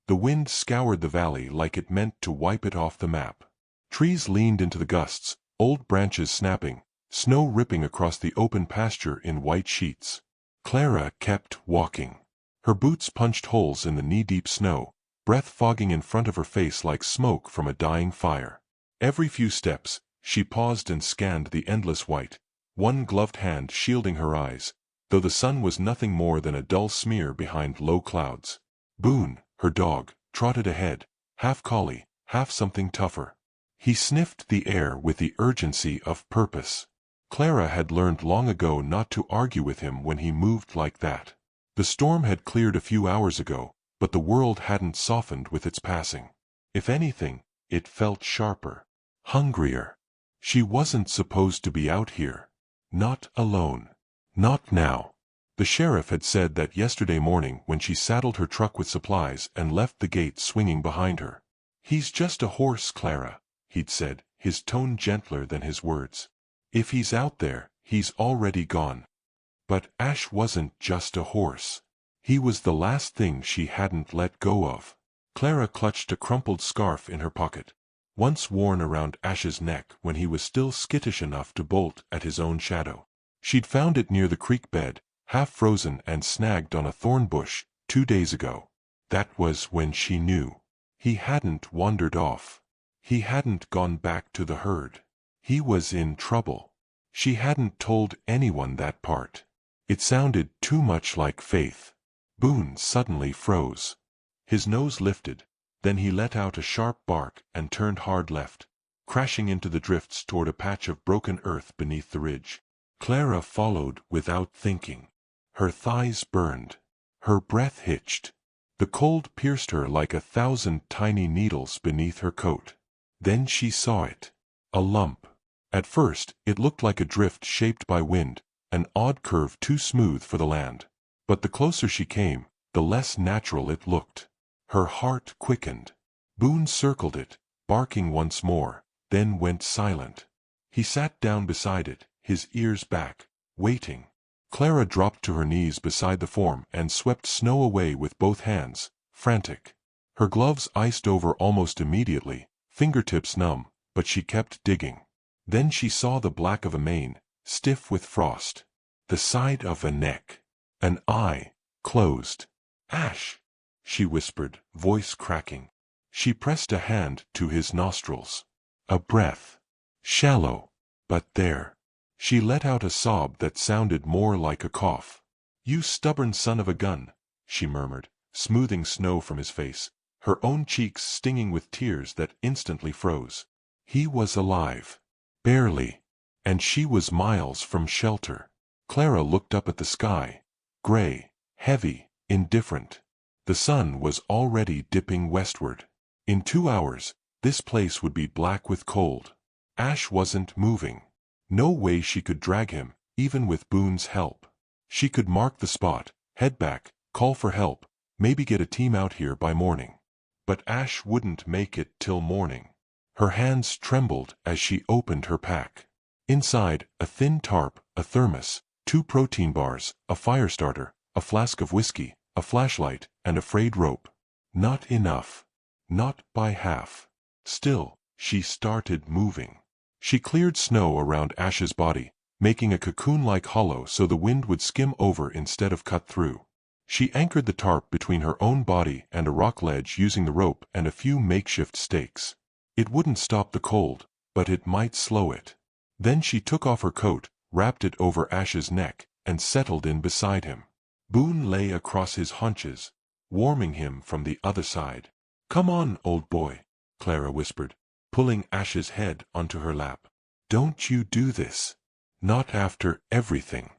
The wind scoured the valley like it meant to wipe it off the map. Trees leaned into the gusts, old branches snapping, snow ripping across the open pasture in white sheets. Clara kept walking. Her boots punched holes in the knee-deep snow, breath fogging in front of her face like smoke from a dying fire. Every few steps, she paused and scanned the endless white, one gloved hand shielding her eyes, though the sun was nothing more than a dull smear behind low clouds. Boone, her dog, trotted ahead, half collie, half something tougher. He sniffed the air with the urgency of purpose. Clara had learned long ago not to argue with him when he moved like that. The storm had cleared a few hours ago, but the world hadn't softened with its passing. If anything, it felt sharper, hungrier. She wasn't supposed to be out here. Not alone. Not now. The sheriff had said that yesterday morning when she saddled her truck with supplies and left the gate swinging behind her. "He's just a horse, Clara," he'd said, his tone gentler than his words. "If he's out there, he's already gone." But Ash wasn't just a horse. He was the last thing she hadn't let go of. Clara clutched a crumpled scarf in her pocket, once worn around Ash's neck when he was still skittish enough to bolt at his own shadow. She'd found it near the creek bed, half frozen and snagged on a thorn bush, 2 days ago. That was when she knew. He hadn't wandered off. He hadn't gone back to the herd. He was in trouble. She hadn't told anyone that part. It sounded too much like faith. Boone suddenly froze. His nose lifted, then he let out a sharp bark and turned hard left, crashing into the drifts toward a patch of broken earth beneath the ridge. Clara followed without thinking. Her thighs burned. Her breath hitched. The cold pierced her like 1,000 tiny needles beneath her coat. Then she saw it. A lump. At first, it looked like a drift shaped by wind, an odd curve too smooth for the land. But the closer she came, the less natural it looked. Her heart quickened. Boone circled it, barking once more, then went silent. He sat down beside it, his ears back, waiting. Clara dropped to her knees beside the form and swept snow away with both hands, frantic. Her gloves iced over almost immediately, fingertips numb, but she kept digging. Then she saw the black of a mane, stiff with frost. The side of a neck. An eye, closed. "Ash," she whispered, voice cracking. She pressed a hand to his nostrils. A breath. Shallow. But there. She let out a sob that sounded more like a cough. "You stubborn son of a gun," she murmured, smoothing snow from his face, her own cheeks stinging with tears that instantly froze. He was alive. Barely. And she was miles from shelter. Clara looked up at the sky. Gray, heavy, indifferent. The sun was already dipping westward. In 2 hours, this place would be black with cold. Ash wasn't moving. No way she could drag him, even with Boone's help. She could mark the spot, head back, call for help, maybe get a team out here by morning. But Ash wouldn't make it till morning. Her hands trembled as she opened her pack. Inside, a thin tarp, a thermos, 2 protein bars, a fire starter, a flask of whiskey, a flashlight, and a frayed rope. Not enough. Not by half. Still, she started moving. She cleared snow around Ash's body, making a cocoon-like hollow so the wind would skim over instead of cut through. She anchored the tarp between her own body and a rock ledge using the rope and a few makeshift stakes. It wouldn't stop the cold, but it might slow it. Then she took off her coat, wrapped it over Ash's neck, and settled in beside him. Boone lay across his haunches, warming him from the other side. "Come on, old boy," Clara whispered, pulling Ash's head onto her lap. "Don't you do this. Not after everything.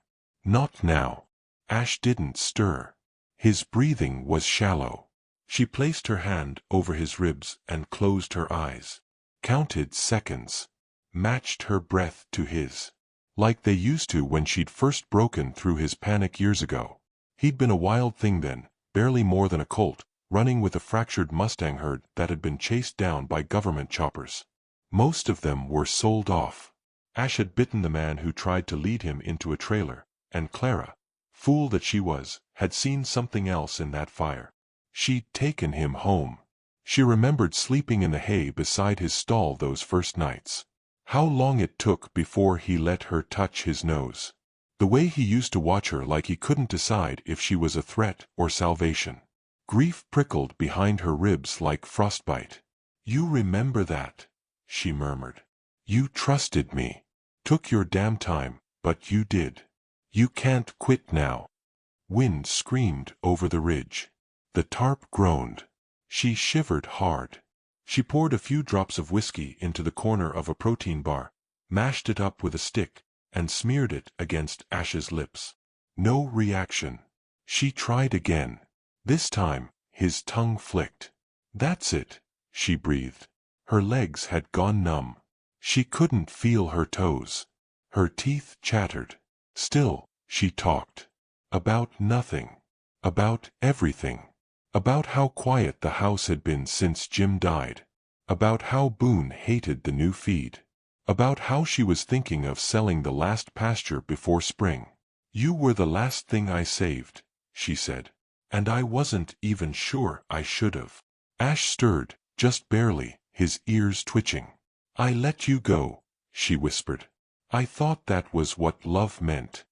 Not now." Ash didn't stir. His breathing was shallow. She placed her hand over his ribs and closed her eyes. Counted seconds. Matched her breath to his. Like they used to when she'd first broken through his panic years ago. He'd been a wild thing then, barely more than a colt, running with a fractured Mustang herd that had been chased down by government choppers. Most of them were sold off. Ash had bitten the man who tried to lead him into a trailer, and Clara, fool that she was, had seen something else in that fire. She'd taken him home. She remembered sleeping in the hay beside his stall those first nights. How long it took before he let her touch his nose. The way he used to watch her like he couldn't decide if she was a threat or salvation. Grief prickled behind her ribs like frostbite. "You remember that?" she murmured. "You trusted me. Took your damn time, but you did. You can't quit now." Wind screamed over the ridge. The tarp groaned. She shivered hard. She poured a few drops of whiskey into the corner of a protein bar, mashed it up with a stick, and smeared it against Ash's lips. No reaction. She tried again. This time, his tongue flicked. "That's it," she breathed. Her legs had gone numb. She couldn't feel her toes. Her teeth chattered. Still, she talked. About nothing. About everything. About how quiet the house had been since Jim died. About how Boone hated the new feed. About how she was thinking of selling the last pasture before spring. "You were the last thing I saved," she said. "And I wasn't even sure I should have." Ash stirred, just barely, his ears twitching. "I let you go," she whispered. "I thought that was what love meant."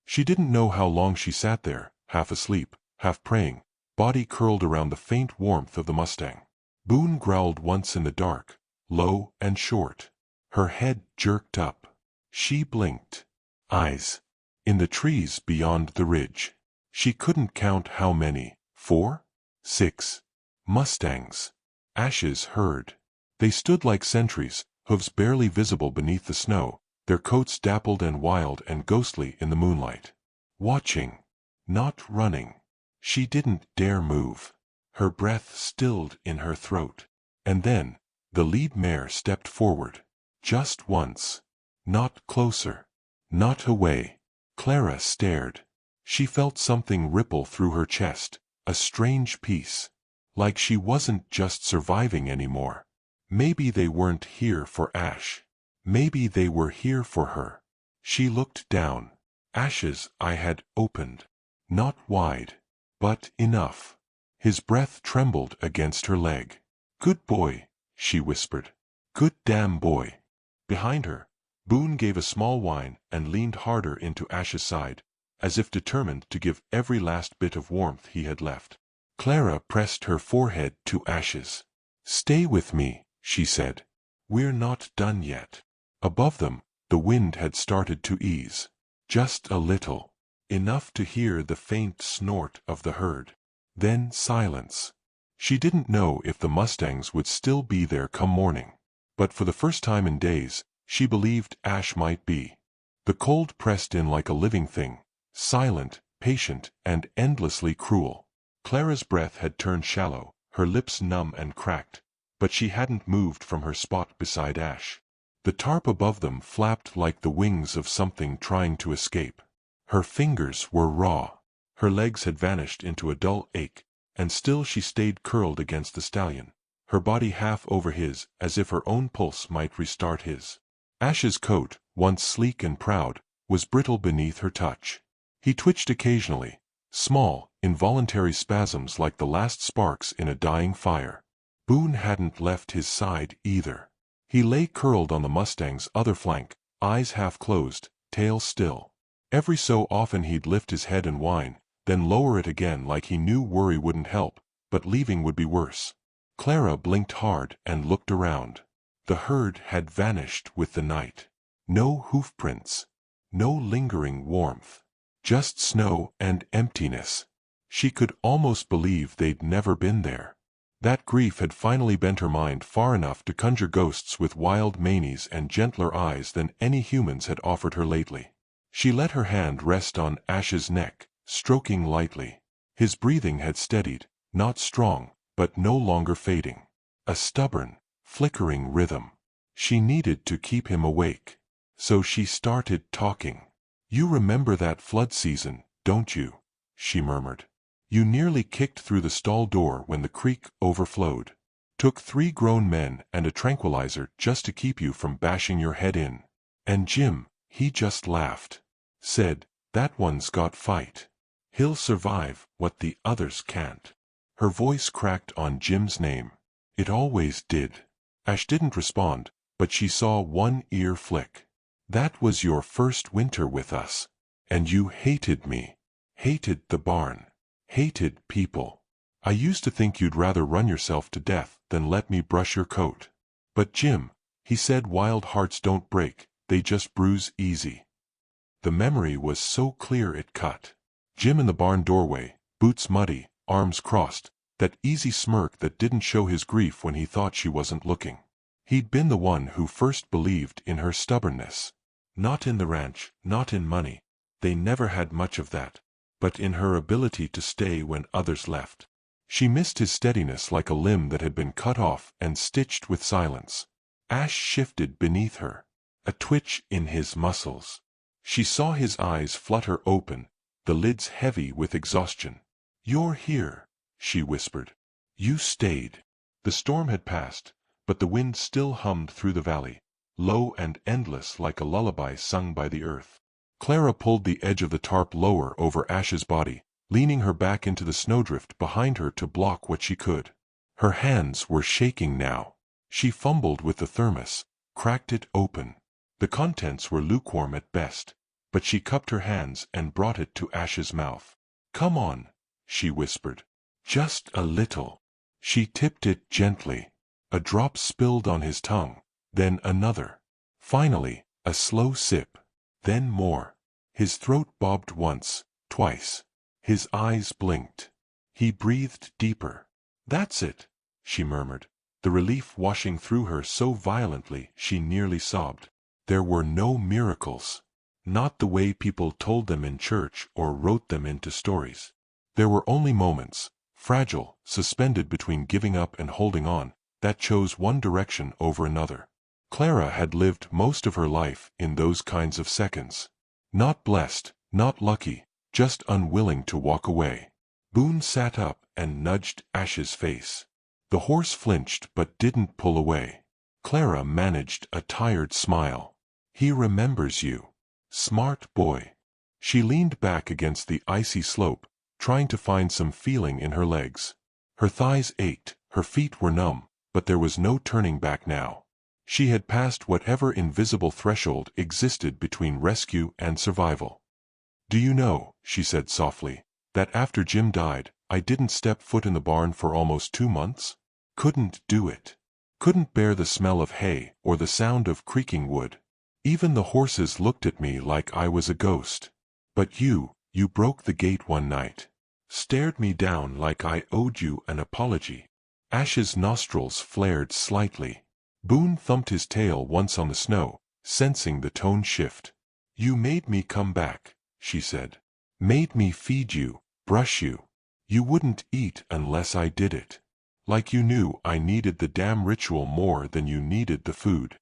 She didn't know how long she sat there, half asleep, half praying, body curled around the faint warmth of the Mustang. Boone growled once in the dark, low and short. Her head jerked up. She blinked. Eyes. In the trees beyond the ridge. She couldn't count how many. 4? 6. Mustangs. Ash's herd. They stood like sentries, hooves barely visible beneath the snow, their coats dappled and wild and ghostly in the moonlight. Watching. Not running. She didn't dare move. Her breath stilled in her throat. And then, the lead mare stepped forward. Just once. Not closer. Not away. Clara stared. She felt something ripple through her chest, a strange peace. Like she wasn't just surviving anymore. Maybe they weren't here for Ash. Maybe they were here for her. She looked down. Ash's eye had opened. Not wide, but enough. His breath trembled against her leg. "Good boy," she whispered. "Good damn boy." Behind her, Boone gave a small whine and leaned harder into Ash's side, as if determined to give every last bit of warmth he had left. Clara pressed her forehead to Ash's. "Stay with me," she said. "We're not done yet." Above them, the wind had started to ease. Just a little. Enough to hear the faint snort of the herd. Then silence. She didn't know if the Mustangs would still be there come morning. But for the first time in days, she believed Ash might be. The cold pressed in like a living thing, silent, patient, and endlessly cruel. Clara's breath had turned shallow, her lips numb and cracked, but she hadn't moved from her spot beside Ash. The tarp above them flapped like the wings of something trying to escape. Her fingers were raw. Her legs had vanished into a dull ache, and still she stayed curled against the stallion, her body half over his as if her own pulse might restart his. Ash's coat, once sleek and proud, was brittle beneath her touch. He twitched occasionally, small, involuntary spasms like the last sparks in a dying fire. Boone hadn't left his side either. He lay curled on the Mustang's other flank, eyes half closed, tail still. Every so often he'd lift his head and whine, then lower it again like he knew worry wouldn't help, but leaving would be worse. Clara blinked hard and looked around. The herd had vanished with the night. No hoofprints. No lingering warmth. Just snow and emptiness. She could almost believe they'd never been there. That grief had finally bent her mind far enough to conjure ghosts with wild manes and gentler eyes than any humans had offered her lately. She let her hand rest on Ash's neck, stroking lightly. His breathing had steadied, not strong, but no longer fading. A stubborn, flickering rhythm. She needed to keep him awake. So she started talking. "You remember that flood season, don't you?" she murmured. "You nearly kicked through the stall door when the creek overflowed. Took 3 grown men and a tranquilizer just to keep you from bashing your head in. And Jim, he just laughed. Said, 'That one's got fight. He'll survive what the others can't.'" Her voice cracked on Jim's name. It always did. Ash didn't respond, but she saw one ear flick. That was your first winter with us. And you hated me. Hated the barn. Hated people. I used to think you'd rather run yourself to death than let me brush your coat. But Jim, he said, wild hearts don't break, they just bruise easy. The memory was so clear it cut. Jim in the barn doorway, boots muddy, arms crossed, that easy smirk that didn't show his grief when he thought she wasn't looking. He'd been the one who first believed in her stubbornness. Not in the ranch, not in money. They never had much of that. But in her ability to stay when others left. She missed his steadiness like a limb that had been cut off and stitched with silence. Ash shifted beneath her. A twitch in his muscles. She saw his eyes flutter open, the lids heavy with exhaustion. "You're here," she whispered. "You stayed." The storm had passed, but the wind still hummed through the valley, low and endless like a lullaby sung by the earth. Clara pulled the edge of the tarp lower over Ash's body, leaning her back into the snowdrift behind her to block what she could. Her hands were shaking now. She fumbled with the thermos, cracked it open. The contents were lukewarm at best, but she cupped her hands and brought it to Ash's mouth. "Come on," she whispered. "Just a little." She tipped it gently. A drop spilled on his tongue, then another. Finally, a slow sip. Then more. His throat bobbed once, twice. His eyes blinked. He breathed deeper. "That's it," she murmured, the relief washing through her so violently she nearly sobbed. There were no miracles. Not the way people told them in church or wrote them into stories. There were only moments, fragile, suspended between giving up and holding on, that chose one direction over another. Clara had lived most of her life in those kinds of seconds. Not blessed, not lucky, just unwilling to walk away. Boone sat up and nudged Ash's face. The horse flinched but didn't pull away. Clara managed a tired smile. "He remembers you. Smart boy." She leaned back against the icy slope, trying to find some feeling in her legs. Her thighs ached, her feet were numb, but there was no turning back now. She had passed whatever invisible threshold existed between rescue and survival. "Do you know," she said softly, "that after Jim died, I didn't step foot in the barn for almost 2 months? Couldn't do it. Couldn't bear the smell of hay or the sound of creaking wood. Even the horses looked at me like I was a ghost. But you broke the gate one night. Stared me down like I owed you an apology." Ash's nostrils flared slightly. Boone thumped his tail once on the snow, sensing the tone shift. "You made me come back," she said. "Made me feed you, brush you. You wouldn't eat unless I did it. Like you knew I needed the damn ritual more than you needed the food."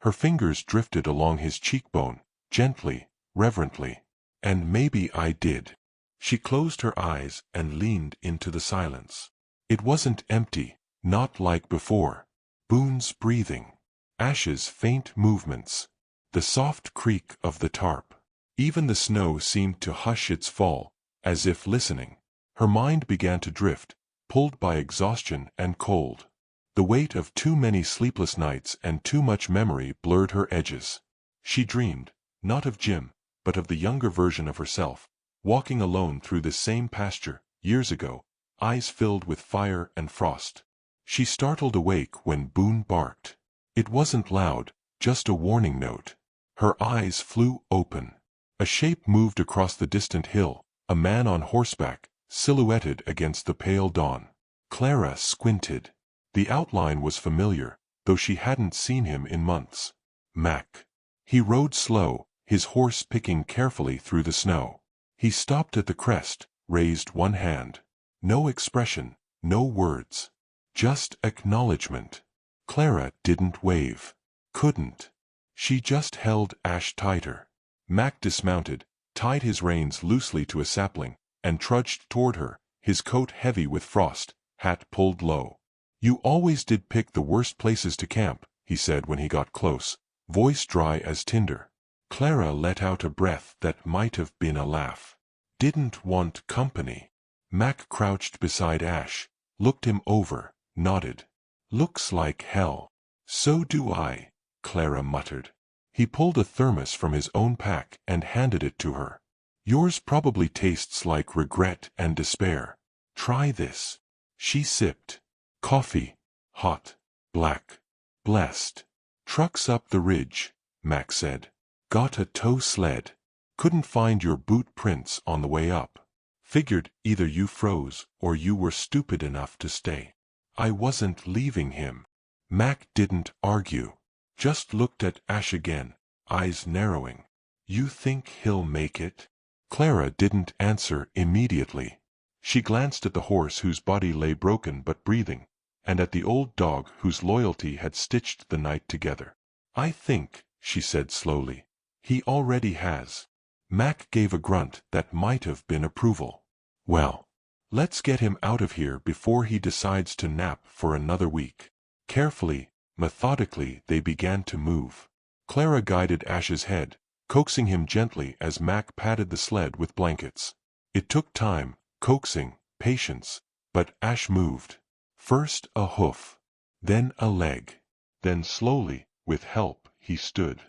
Her fingers drifted along his cheekbone, gently, reverently. "And maybe I did." She closed her eyes and leaned into the silence. It wasn't empty, not like before. Boone's breathing. Ash's faint movements. The soft creak of the tarp. Even the snow seemed to hush its fall, as if listening. Her mind began to drift, pulled by exhaustion and cold. The weight of too many sleepless nights and too much memory blurred her edges. She dreamed, not of Jim, but of the younger version of herself, walking alone through this same pasture, years ago, eyes filled with fire and frost. She startled awake when Boone barked. It wasn't loud, just a warning note. Her eyes flew open. A shape moved across the distant hill, a man on horseback, silhouetted against the pale dawn. Clara squinted. The outline was familiar, though she hadn't seen him in months. Mac. He rode slow, his horse picking carefully through the snow. He stopped at the crest, raised one hand. No expression, no words. Just acknowledgement. Clara didn't wave. Couldn't. She just held Ash tighter. Mac dismounted, tied his reins loosely to a sapling, and trudged toward her, his coat heavy with frost, hat pulled low. "You always did pick the worst places to camp," he said when he got close, voice dry as tinder. Clara let out a breath that might have been a laugh. "Didn't want company." Mac crouched beside Ash, looked him over, nodded. "Looks like hell." "So do I," Clara muttered. He pulled a thermos from his own pack and handed it to her. "Yours probably tastes like regret and despair. Try this." She sipped. "Coffee. Hot. Black. Blessed. Trucks up the ridge," Mac said. "Got a tow sled. Couldn't find your boot prints on the way up. Figured either you froze or you were stupid enough to stay." "I wasn't leaving him." Mac didn't argue. Just looked at Ash again, eyes narrowing. "You think he'll make it?" Clara didn't answer immediately. She glanced at the horse whose body lay broken but breathing, and at the old dog whose loyalty had stitched the night together. "I think," she said slowly, "he already has." Mac gave a grunt that might have been approval. "Well, let's get him out of here before he decides to nap for another week." Carefully, methodically they began to move. Clara guided Ash's head, coaxing him gently as Mac patted the sled with blankets. It took time, coaxing, patience, but Ash moved. First a hoof, then a leg, then slowly, with help, he stood.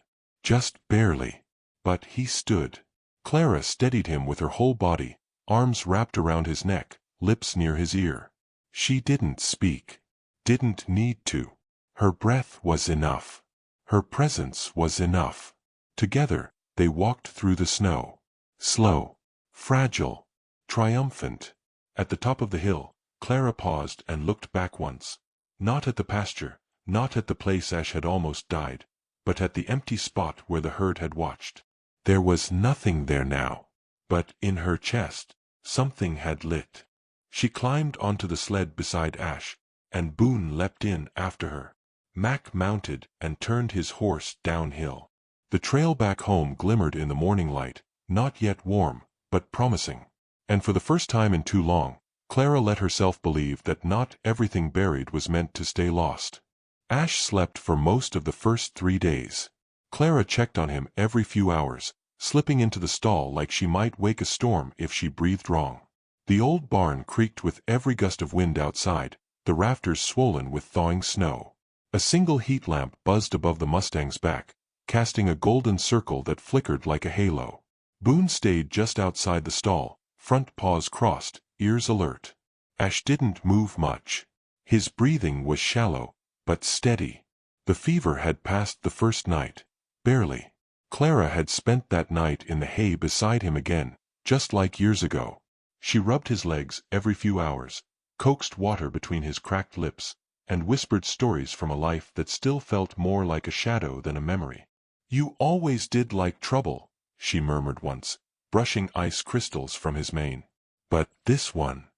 Just barely, but he stood. Clara steadied him with her whole body, arms wrapped around his neck, lips near his ear. She didn't speak. Didn't need to. Her breath was enough. Her presence was enough. Together, they walked through the snow. Slow. Fragile. Triumphant. At the top of the hill, Clara paused and looked back once. Not at the pasture, not at the place Ash had almost died, but at the empty spot where the herd had watched. There was nothing there now. But in her chest, something had lit. She climbed onto the sled beside Ash, and Boone leapt in after her. Mac mounted and turned his horse downhill. The trail back home glimmered in the morning light, not yet warm, but promising. And for the first time in too long, Clara let herself believe that not everything buried was meant to stay lost. Ash slept for most of the first 3 days. Clara checked on him every few hours, slipping into the stall like she might wake a storm if she breathed wrong. The old barn creaked with every gust of wind outside, the rafters swollen with thawing snow. A single heat lamp buzzed above the Mustang's back, casting a golden circle that flickered like a halo. Boone stayed just outside the stall, front paws crossed, ears alert. Ash didn't move much. His breathing was shallow, but steady. The fever had passed the first night. Barely. Clara had spent that night in the hay beside him again, just like years ago. She rubbed his legs every few hours, coaxed water between his cracked lips, and whispered stories from a life that still felt more like a shadow than a memory. "You always did like trouble," she murmured once, brushing ice crystals from his mane. "But this one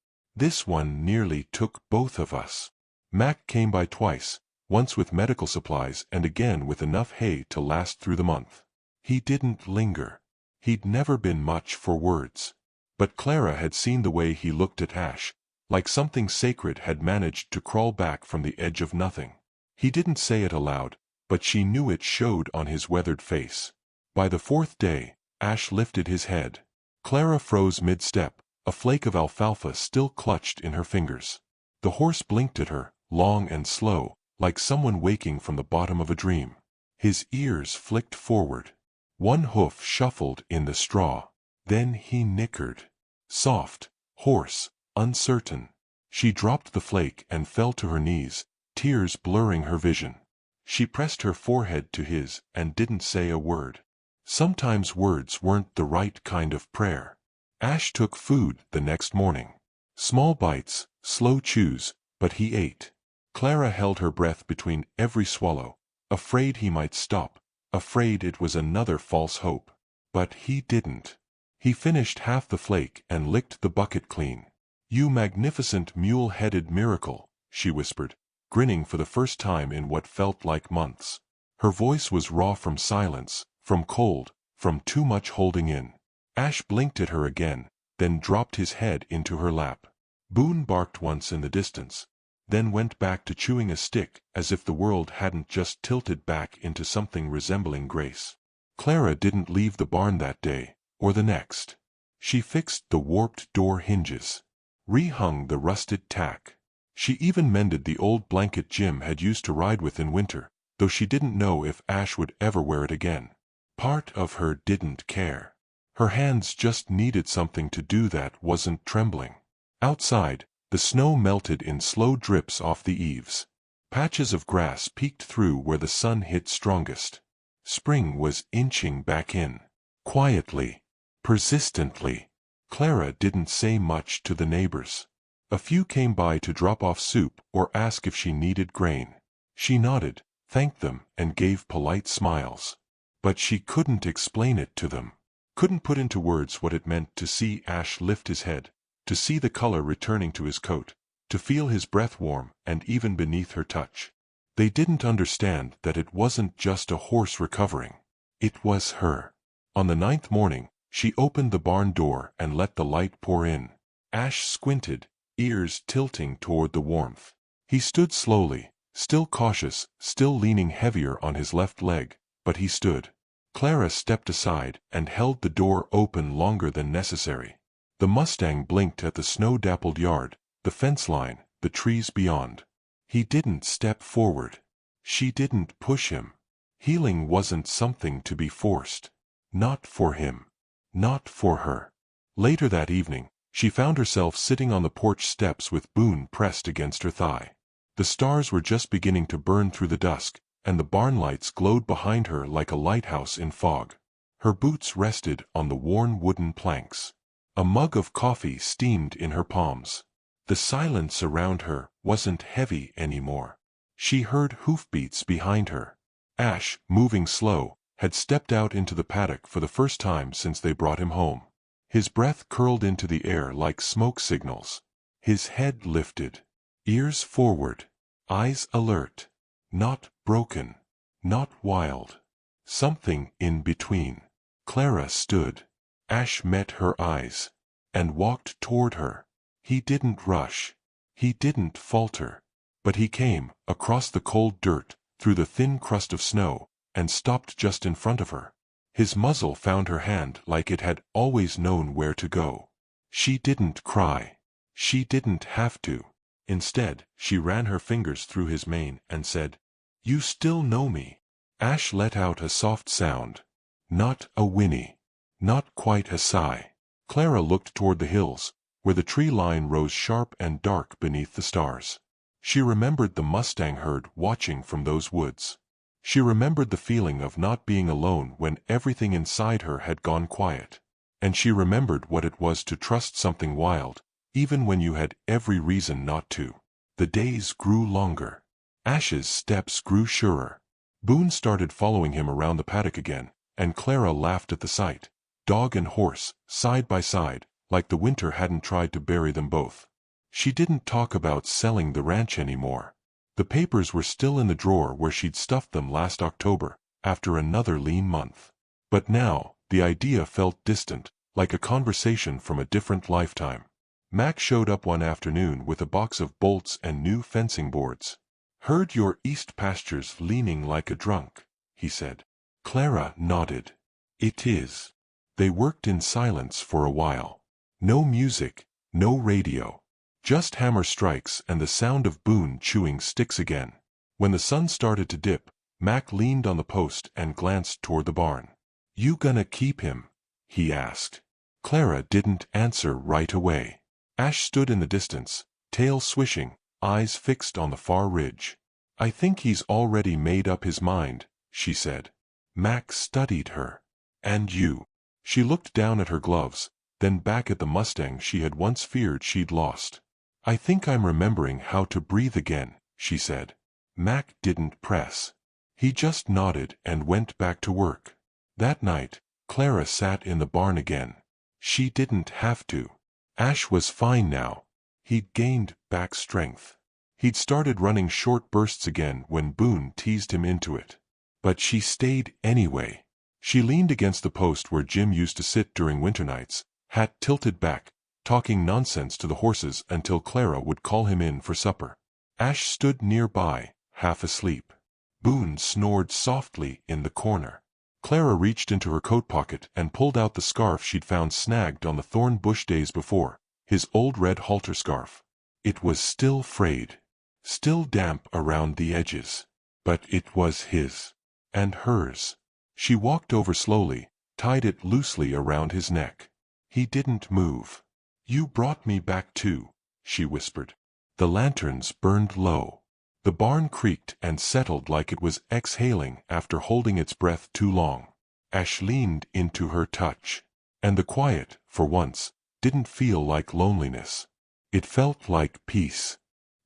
nearly took both of us." Mac came by twice, once with medical supplies and again with enough hay to last through the month. He didn't linger. He'd never been much for words. But Clara had seen the way he looked at Ash, like something sacred had managed to crawl back from the edge of nothing. He didn't say it aloud, but she knew it showed on his weathered face. By the 4th day, Ash lifted his head. Clara froze mid-step, a flake of alfalfa still clutched in her fingers. The horse blinked at her, long and slow, like someone waking from the bottom of a dream. His ears flicked forward. One hoof shuffled in the straw. Then he nickered. Soft, hoarse, uncertain. She dropped the flake and fell to her knees, tears blurring her vision. She pressed her forehead to his and didn't say a word. Sometimes words weren't the right kind of prayer. Ash took food the next morning. Small bites, slow chews, but he ate. Clara held her breath between every swallow, afraid he might stop, afraid it was another false hope. But he didn't. He finished half the flake and licked the bucket clean. "You magnificent mule-headed miracle," she whispered, grinning for the first time in what felt like months. Her voice was raw from silence, from cold, from too much holding in. Ash blinked at her again, then dropped his head into her lap. Boone barked once in the distance, then went back to chewing a stick as if the world hadn't just tilted back into something resembling grace. Clara didn't leave the barn that day, or the next. She fixed the warped door hinges. rehung the rusted tack. She even mended the old blanket Jim had used to ride with in winter, though she didn't know if Ash would ever wear it again. Part of her didn't care. Her hands just needed something to do that wasn't trembling. Outside, the snow melted in slow drips off the eaves. Patches of grass peeked through where the sun hit strongest. Spring was inching back in. Quietly. Persistently. Clara didn't say much to the neighbors. A few came by to drop off soup or ask if she needed grain. She nodded, thanked them, and gave polite smiles. But she couldn't explain it to them. Couldn't put into words what it meant to see Ash lift his head, to see the color returning to his coat, to feel his breath warm and even beneath her touch. They didn't understand that it wasn't just a horse recovering. It was her. On the 9th morning, she opened the barn door and let the light pour in. Ash squinted, ears tilting toward the warmth. He stood slowly, still cautious, still leaning heavier on his left leg, but he stood. Clara stepped aside and held the door open longer than necessary. The Mustang blinked at the snow-dappled yard, the fence line, the trees beyond. He didn't step forward. She didn't push him. Healing wasn't something to be forced. Not for him. Not for her. Later that evening, she found herself sitting on the porch steps with Boone pressed against her thigh. The stars were just beginning to burn through the dusk, and the barn lights glowed behind her like a lighthouse in fog. Her boots rested on the worn wooden planks. A mug of coffee steamed in her palms. The silence around her wasn't heavy anymore. She heard hoofbeats behind her. Ash, moving slow, had stepped out into the paddock for the first time since they brought him home. His breath curled into the air like smoke signals. His head lifted. Ears forward. Eyes alert. Not broken. Not wild. Something in between. Clara stood. Ash met her eyes. And walked toward her. He didn't rush. He didn't falter. But he came, across the cold dirt, through the thin crust of snow, and stopped just in front of her. His muzzle found her hand like it had always known where to go. She didn't cry. She didn't have to. Instead, she ran her fingers through his mane and said, "You still know me." Ash let out a soft sound. Not a whinny. Not quite a sigh. Clara looked toward the hills, where the tree line rose sharp and dark beneath the stars. She remembered the Mustang herd watching from those woods. She remembered the feeling of not being alone when everything inside her had gone quiet. And she remembered what it was to trust something wild, even when you had every reason not to. The days grew longer. Ash's steps grew surer. Boone started following him around the paddock again, and Clara laughed at the sight. Dog and horse, side by side, like the winter hadn't tried to bury them both. She didn't talk about selling the ranch anymore. The papers were still in the drawer where she'd stuffed them last October, after another lean month. But now, the idea felt distant, like a conversation from a different lifetime. Mac showed up one afternoon with a box of bolts and new fencing boards. "Heard your east pastures leaning like a drunk," he said. Clara nodded. "It is." They worked in silence for a while. No music, no radio. Just hammer strikes and the sound of Boone chewing sticks again. When the sun started to dip, Mac leaned on the post and glanced toward the barn. "You gonna keep him?" he asked. Clara didn't answer right away. Ash stood in the distance, tail swishing, eyes fixed on the far ridge. "I think he's already made up his mind," she said. Mac studied her. "And you?" She looked down at her gloves, then back at the Mustang she had once feared she'd lost. "I think I'm remembering how to breathe again," she said. Mac didn't press. He just nodded and went back to work. That night, Clara sat in the barn again. She didn't have to. Ash was fine now. He'd gained back strength. He'd started running short bursts again when Boone teased him into it. But she stayed anyway. She leaned against the post where Jim used to sit during winter nights, hat tilted back, talking nonsense to the horses until Clara would call him in for supper. Ash stood nearby, half asleep. Boone snored softly in the corner. Clara reached into her coat pocket and pulled out the scarf she'd found snagged on the thorn bush days before. his old red halter scarf. It was still frayed, still damp around the edges. But it was his. And hers. She walked over slowly, tied it loosely around his neck. He didn't move. "You brought me back too," she whispered. The lanterns burned low. The barn creaked and settled like it was exhaling after holding its breath too long. Ash leaned into her touch. And the quiet, for once, didn't feel like loneliness. It felt like peace.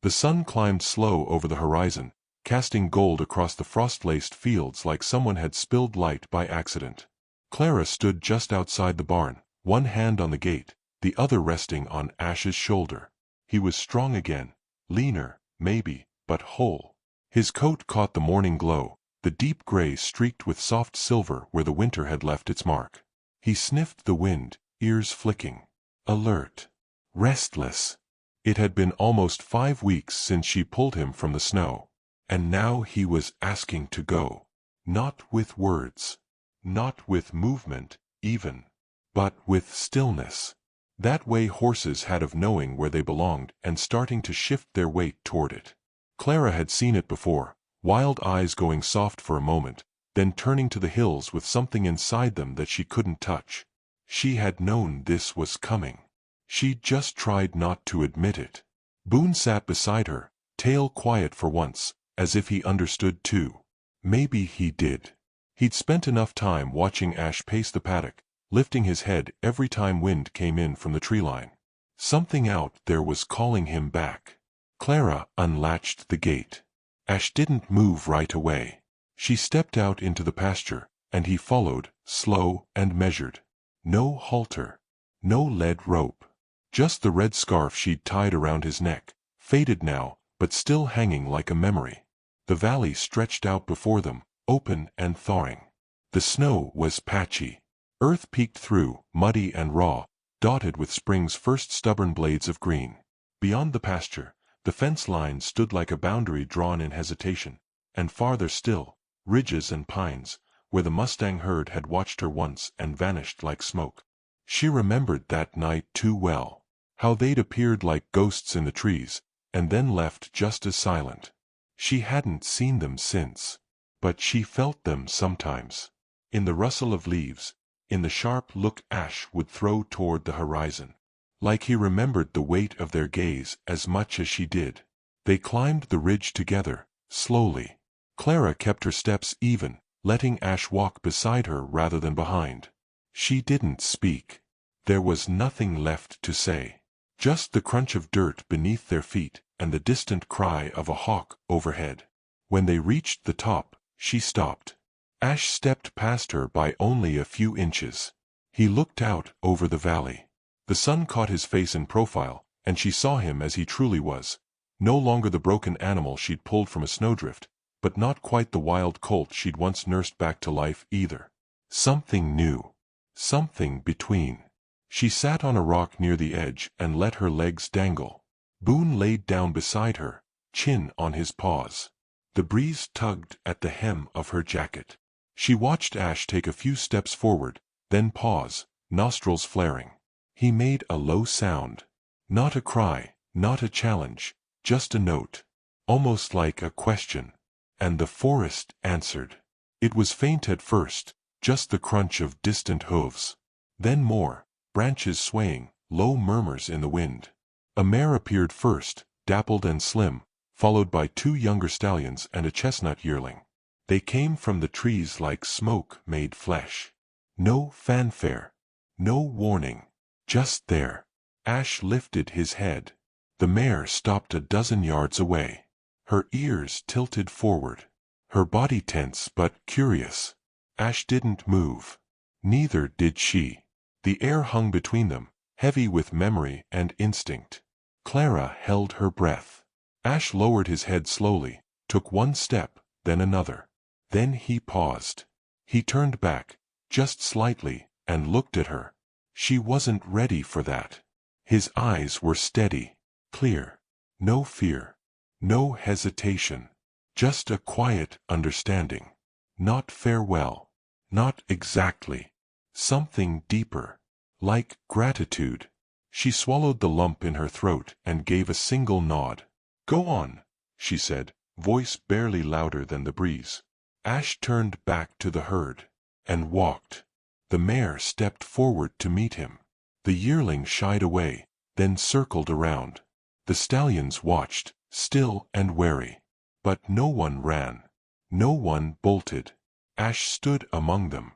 The sun climbed slow over the horizon, casting gold across the frost-laced fields like someone had spilled light by accident. Clara stood just outside the barn, one hand on the gate, the other resting on Ash's shoulder. He was strong again, leaner, maybe, but whole. His coat caught the morning glow, the deep gray streaked with soft silver where the winter had left its mark. He sniffed the wind, ears flicking. Alert. Restless. It had been almost 5 weeks since she pulled him from the snow. And now he was asking to go. Not with words. Not with movement, even. But with stillness. That way horses had of knowing where they belonged and starting to shift their weight toward it. Clara had seen it before, wild eyes going soft for a moment, then turning to the hills with something inside them that she couldn't touch. She had known this was coming. She just tried not to admit it. Boone sat beside her, tail quiet for once, as if he understood too. Maybe he did. He'd spent enough time watching Ash pace the paddock, lifting his head every time wind came in from the tree line. Something out there was calling him back. Clara unlatched the gate. Ash didn't move right away. She stepped out into the pasture, and he followed, slow and measured. No halter. No lead rope. Just the red scarf she'd tied around his neck, faded now, but still hanging like a memory. The valley stretched out before them, open and thawing. The snow was patchy. Earth peeked through, muddy and raw, dotted with spring's first stubborn blades of green. Beyond the pasture, the fence line stood like a boundary drawn in hesitation, and farther still, ridges and pines, where the Mustang herd had watched her once and vanished like smoke. She remembered that night too well. How they'd appeared like ghosts in the trees, and then left just as silent. She hadn't seen them since. But she felt them sometimes. In the rustle of leaves, in the sharp look Ash would throw toward the horizon. Like he remembered the weight of their gaze as much as she did. They climbed the ridge together, slowly. Clara kept her steps even, letting Ash walk beside her rather than behind. She didn't speak. There was nothing left to say. Just the crunch of dirt beneath their feet and the distant cry of a hawk overhead. When they reached the top, she stopped. Ash stepped past her by only a few inches. He looked out over the valley. The sun caught his face in profile, and she saw him as he truly was. No longer the broken animal she'd pulled from a snowdrift, but not quite the wild colt she'd once nursed back to life either. Something new. Something between. She sat on a rock near the edge and let her legs dangle. Boone laid down beside her, chin on his paws. The breeze tugged at the hem of her jacket. She watched Ash take a few steps forward, then pause, nostrils flaring. He made a low sound. Not a cry, not a challenge, just a note. Almost like a question. And the forest answered. It was faint at first, just the crunch of distant hooves. Then more, branches swaying, low murmurs in the wind. A mare appeared first, dappled and slim, followed by 2 younger stallions and a chestnut yearling. They came from the trees like smoke made flesh. No fanfare. No warning. Just there. Ash lifted his head. The mare stopped a dozen yards away. Her ears tilted forward. Her body tense but curious. Ash didn't move. Neither did she. The air hung between them, heavy with memory and instinct. Clara held her breath. Ash lowered his head slowly, took one step, then another. Then he paused. He turned back, just slightly, and looked at her. She wasn't ready for that. His eyes were steady, clear. No fear. No hesitation. Just a quiet understanding. Not farewell. Not exactly. Something deeper. Like gratitude. She swallowed the lump in her throat and gave a single nod. "Go on," she said, voice barely louder than the breeze. Ash turned back to the herd and walked. The mare stepped forward to meet him. The yearling shied away, then circled around. The stallions watched, still and wary. But no one ran. No one bolted. Ash stood among them.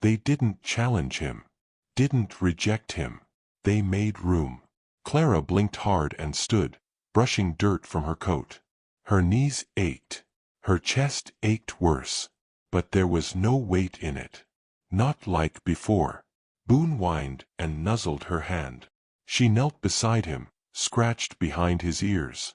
They didn't challenge him. Didn't reject him. They made room. Clara blinked hard and stood, brushing dirt from her coat. Her knees ached. Her chest ached worse. But there was no weight in it. Not like before. Boone whined and nuzzled her hand. She knelt beside him, scratched behind his ears.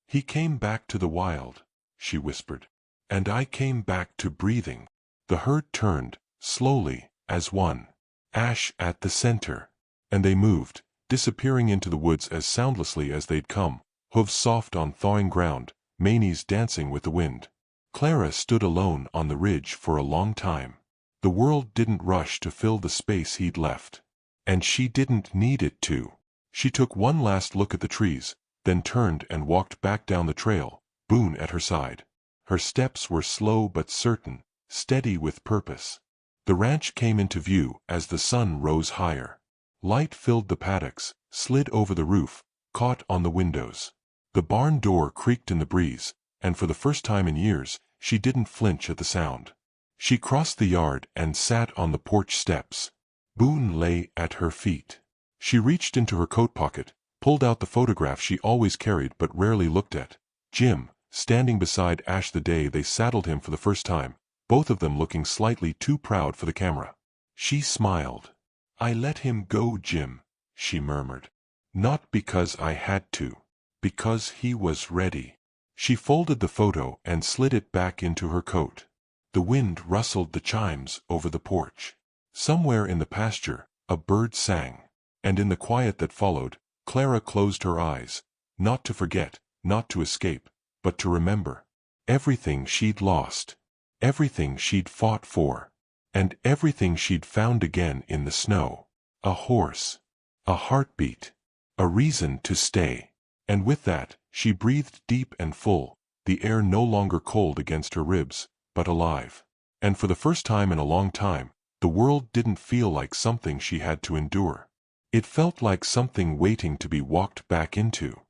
"He came back to the wild," she whispered. "And I came back to breathing." The herd turned, slowly, as one. Ash at the center. And they moved, disappearing into the woods as soundlessly as they'd come, hooves soft on thawing ground, manes dancing with the wind. Clara stood alone on the ridge for a long time. The world didn't rush to fill the space he'd left. And she didn't need it to. She took one last look at the trees, then turned and walked back down the trail, Boone at her side. Her steps were slow but certain, steady with purpose. The ranch came into view as the sun rose higher. Light filled the paddocks, slid over the roof, caught on the windows. The barn door creaked in the breeze, and for the first time in years, she didn't flinch at the sound. She crossed the yard and sat on the porch steps. Boone lay at her feet. She reached into her coat pocket, pulled out the photograph she always carried but rarely looked at. Jim, standing beside Ash the day they saddled him for the first time, both of them looking slightly too proud for the camera. She smiled. "I let him go, Jim," she murmured. "Not because I had to. Because he was ready." She folded the photo and slid it back into her coat. The wind rustled the chimes over the porch. Somewhere in the pasture, a bird sang. And in the quiet that followed, Clara closed her eyes, not to forget, not to escape, but to remember. Everything she'd lost. Everything she'd fought for. And everything she'd found again in the snow. A horse. A heartbeat. A reason to stay. And with that, she breathed deep and full, the air no longer cold against her ribs, but alive. And for the first time in a long time, the world didn't feel like something she had to endure. It felt like something waiting to be walked back into.